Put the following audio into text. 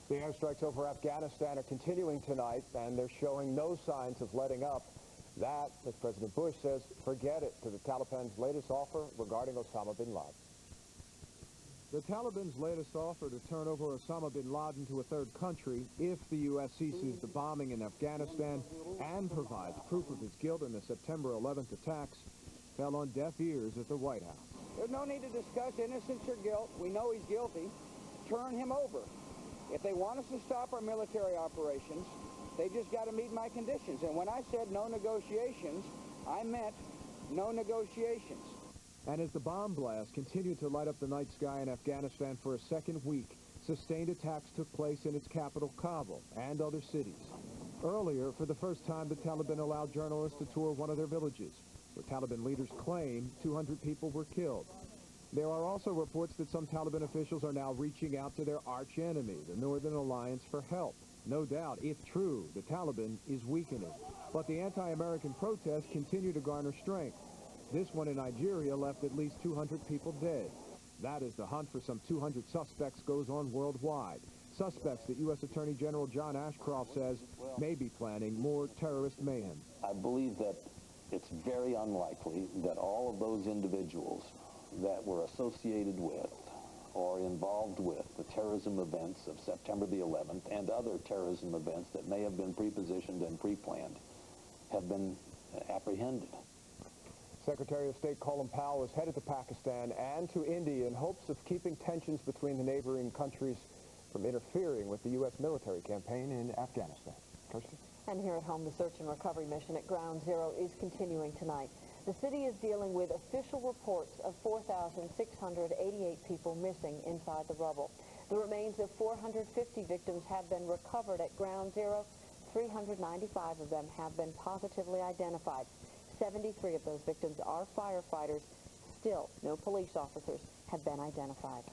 The airstrikes over Afghanistan are continuing tonight, and they're showing no signs of letting up. That, as President Bush says, forget it to the Taliban's latest offer regarding Osama bin Laden. The Taliban's latest offer to turn over Osama bin Laden to a third country if the U.S. ceases the bombing in Afghanistan and provides proof of his guilt in the September 11th attacks fell on deaf ears at the White House. There's no need to discuss innocence or guilt. We know he's guilty. Turn him over. If they want us to stop our military operations, they just got to meet my conditions. And when I said no negotiations, I meant no negotiations. And as the bomb blasts continued to light up the night sky in Afghanistan for a second week, sustained attacks took place in its capital, Kabul, and other cities. Earlier, for the first time, the Taliban allowed journalists to tour one of their villages, where Taliban leaders claim 200 people were killed. There are also reports that some Taliban officials are now reaching out to their arch-enemy, the Northern Alliance, for help. No doubt, if true, the Taliban is weakening. But the anti-American protests continue to garner strength. This one in Nigeria left at least 200 people dead. That is the hunt for some 200 suspects goes on worldwide. Suspects that U.S. Attorney General John Ashcroft says may be planning more terrorist mayhem. I believe that it's very unlikely that all of those individuals that were associated with or involved with the terrorism events of September the 11th and other terrorism events that may have been pre-positioned and pre-planned have been apprehended. Secretary of State Colin Powell is headed to Pakistan and to India in hopes of keeping tensions between the neighboring countries from interfering with the U.S. military campaign in Afghanistan. Kirsten? And here at home, the search and recovery mission at Ground Zero is continuing tonight. The city is dealing with official reports of 4,688 people missing inside the rubble. The remains of 450 victims have been recovered at Ground Zero. 395 of them have been positively identified. 73 of those victims are firefighters. Still, no police officers have been identified.